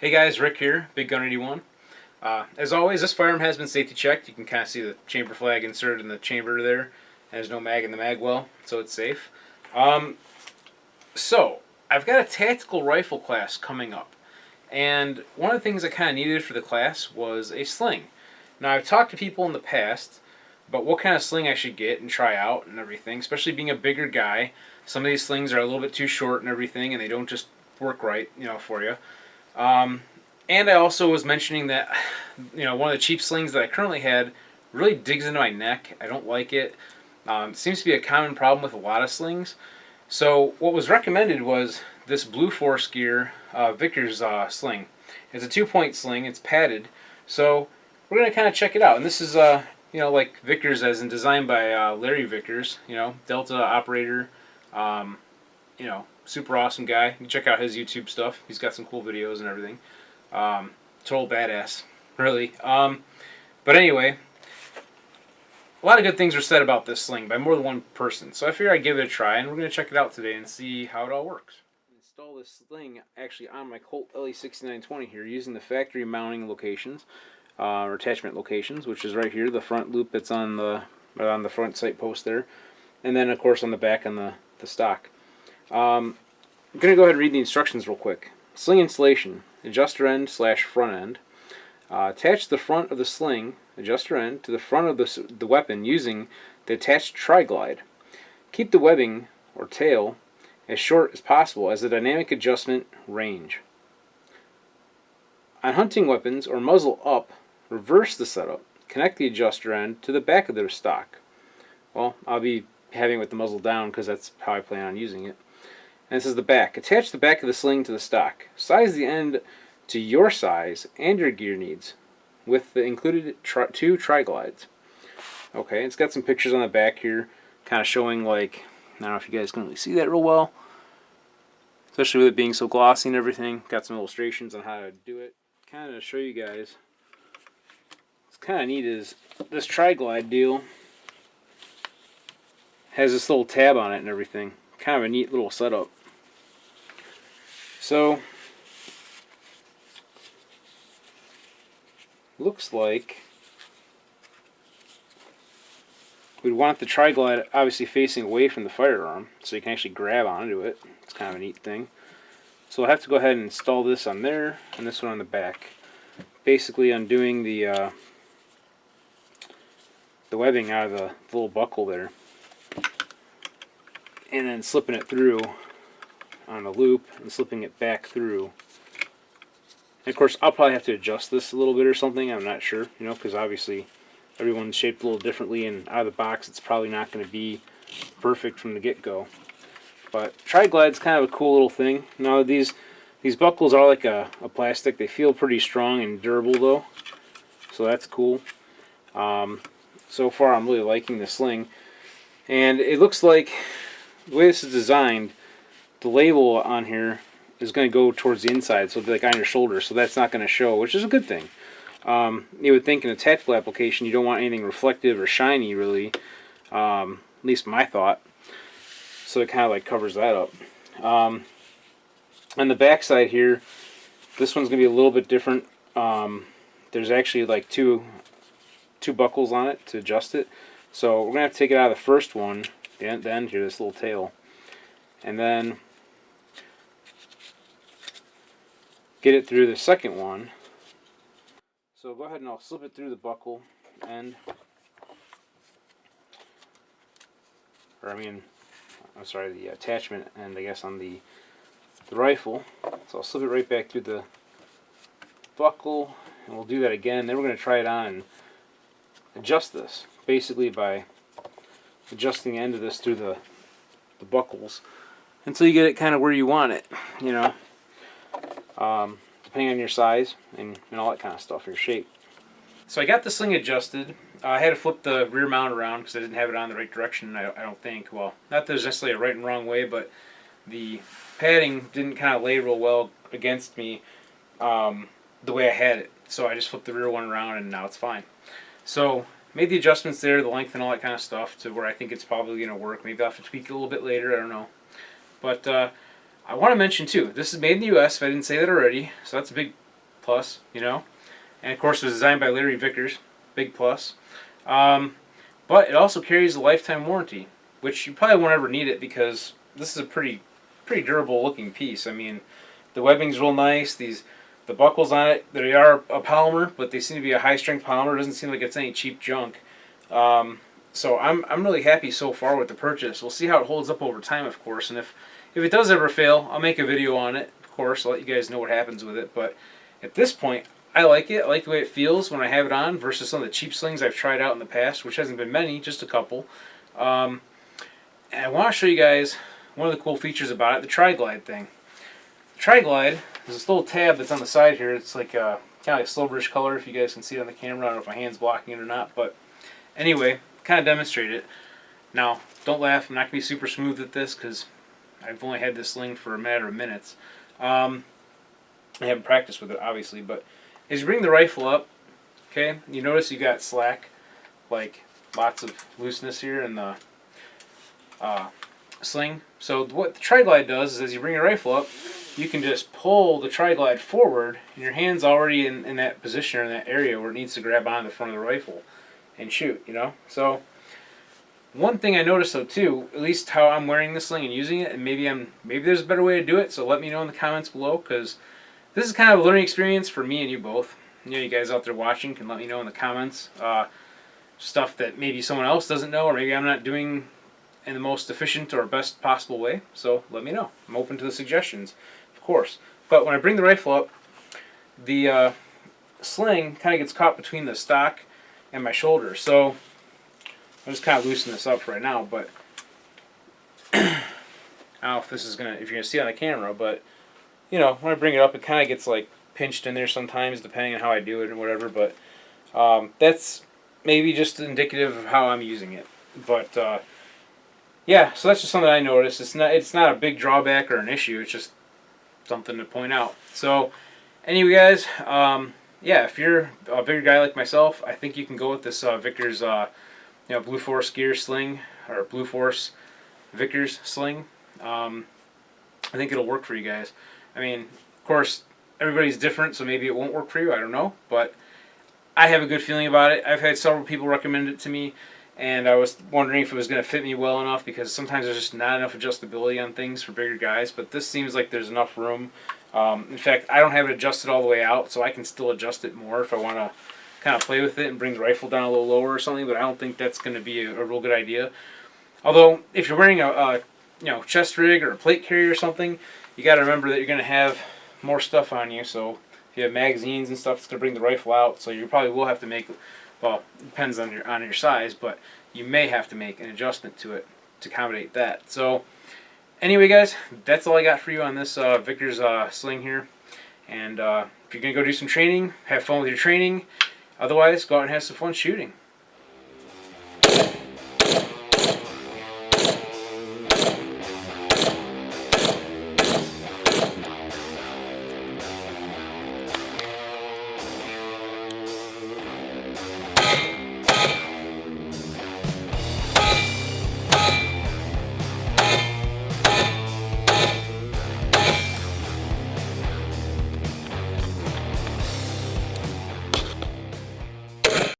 Hey guys, Rick here, BigGunner81. As always, this firearm has been safety checked. You can kind of see the chamber flag inserted in the chamber there. There's no mag in the mag well, so it's safe. Um, so, I've got a tactical rifle class coming up. And one of the things I kind of needed for the class was a sling. Now, I've talked to people in the past about what kind of sling I should get and try out and everything, especially being a bigger guy. Some of these slings are a little bit too short and everything, and they don't just work right, for you. Um, and I also was mentioning that, one of the cheap slings that I currently had really digs into my neck. I don't like it. It seems to be a common problem with a lot of slings. So what was recommended was this Blue Force Gear Vickers sling. It's a 2-point sling. It's padded. So we're going to kind of check it out. And this is, like Vickers as in designed by Larry Vickers, Delta operator, super awesome guy. You can check out his YouTube stuff. He's got some cool videos and everything. Total badass, really. But anyway, a lot of good things were said about this sling by more than one person. So I figured I'd give it a try, and we're going to check it out today and see how it all works. Install this sling actually on my Colt LE6920 here using the factory mounting locations, or attachment locations, which is right here, the front loop that's on the front sight post there, and then of course on the back on the stock. I'm going to go ahead and read the instructions real quick. Sling installation, adjuster end / front end. Attach the front of the sling, adjuster end, to the front of the weapon using the attached tri-glide. Keep the webbing, or tail, as short as possible as a dynamic adjustment range. On hunting weapons or muzzle up, reverse the setup. Connect the adjuster end to the back of the stock. Well, I'll be having it with the muzzle down because that's how I plan on using it. And this is the back. Attach the back of the sling to the stock. Size the end to your size and your gear needs with the included 2 tri-glides. Okay, it's got some pictures on the back here kind of showing, like, I don't know if you guys can really see that real well, especially with it being so glossy and everything. Got some illustrations on how to do it. Kind of show you guys. What's kind of neat is this tri-glide deal has this little tab on it and everything. Kind of a neat little setup. So, looks like we'd want the tri-glide obviously facing away from the firearm so you can actually grab onto it. It's kind of a neat thing. So I'll have to go ahead and install this on there and this one on the back. Basically undoing the webbing out of the little buckle there. And then slipping it through on the loop and slipping it back through. And of course, I'll probably have to adjust this a little bit or something. I'm not sure, because obviously everyone's shaped a little differently, and out of the box it's probably not going to be perfect from the get-go. But tri-glide's kind of a cool little thing. Now these buckles are like a plastic. They feel pretty strong and durable though, so that's cool. So far I'm really liking the sling, and it looks like the way this is designed, the label on here is going to go towards the inside, so it'll be like on your shoulder, so that's not going to show, which is a good thing. You would think in a tactical application you don't want anything reflective or shiny, really, at least my thought, so it kind of like covers that up. On the back side here, this one's going to be a little bit different. There's actually like two buckles on it to adjust it, so we're going to have to take it out of the first one, the end here, this little tail, and then get it through the second one. So go ahead and I'll slip it through the buckle end, the attachment end, I guess, on the rifle. So I'll slip it right back through the buckle, and we'll do that again. Then we're going to try it on and adjust this, basically by adjusting the end of this through the buckles until you get it kind of where you want it, depending on your size and all that kind of stuff, your shape. So I got the sling adjusted. I had to flip the rear mount around because I didn't have it on the right direction, I don't think. Well, not that there's necessarily a right and wrong way, but the padding didn't kind of lay real well against me the way I had it. So I just flipped the rear one around and now it's fine. So made the adjustments there, the length and all that kind of stuff, to where I think it's probably going to work. Maybe I'll have to tweak it a little bit later, I don't know. But I want to mention too, this is made in the US, if I didn't say that already, so that's a big plus, you know. And of course, it was designed by Larry Vickers, big plus. But it also carries a lifetime warranty, which you probably won't ever need it because this is a pretty durable looking piece. I mean, the webbing's real nice. The buckles on it, they are a polymer, but they seem to be a high strength polymer. It doesn't seem like it's any cheap junk. So I'm really happy so far with the purchase. We'll see how it holds up over time, of course, and if it does ever fail, I'll make a video on it, of course. I'll let you guys know what happens with it. But at this point, I like it. I like the way it feels when I have it on versus some of the cheap slings I've tried out in the past, which hasn't been many, just a couple. And I want to show you guys one of the cool features about it, the Tri-Glide thing. The Tri-Glide is this little tab that's on the side here. It's like kind of like silverish color, if you guys can see it on the camera. I don't know if my hand's blocking it or not, but anyway, kind of demonstrate it. Now, don't laugh. I'm not going to be super smooth at this because I've only had this sling for a matter of minutes. I haven't practiced with it, obviously, but as you bring the rifle up, okay, you notice you got slack, like lots of looseness here in the sling. So what the Tri-Glide does is as you bring your rifle up, you can just pull the Tri-Glide forward, and your hand's already in that position or in that area where it needs to grab on the front of the rifle and shoot, you know? So one thing I noticed though too, at least how I'm wearing this sling and using it, and maybe there's a better way to do it, so let me know in the comments below, because this is kind of a learning experience for me and you both. You know, you guys out there watching can let me know in the comments stuff that maybe someone else doesn't know, or maybe I'm not doing in the most efficient or best possible way. So let me know. I'm open to the suggestions, of course. But when I bring the rifle up, the sling kind of gets caught between the stock and my shoulder. So I'll just kind of loosen this up for right now, but I don't know if this is if you're gonna see it on the camera, but you know, when I bring it up, it kind of gets like pinched in there sometimes, depending on how I do it and whatever. But that's maybe just indicative of how I'm using it. But yeah, so that's just something I noticed. It's not a big drawback or an issue. It's just something to point out. So anyway, guys, yeah, if you're a bigger guy like myself, I think you can go with this Vickers, Blue Force gear sling, or Blue Force Vickers sling. I think it'll work for you guys. I mean, of course, everybody's different, so maybe it won't work for you. I don't know, but I have a good feeling about it. I've had several people recommend it to me, and I was wondering if it was going to fit me well enough, because sometimes there's just not enough adjustability on things for bigger guys, but this seems like there's enough room. In fact, I don't have it adjusted all the way out, so I can still adjust it more if I want to kind of play with it and bring the rifle down a little lower or something, but I don't think that's going to be a real good idea. Although, if you're wearing a chest rig or a plate carrier or something, you got to remember that you're going to have more stuff on you. So if you have magazines and stuff, it's going to bring the rifle out. So you probably will have to make, well, it depends on your size, but you may have to make an adjustment to it to accommodate that. So anyway, guys, that's all I got for you on this Vickers sling here. And if you're going to go do some training, have fun with your training. Otherwise, go out and have some fun shooting.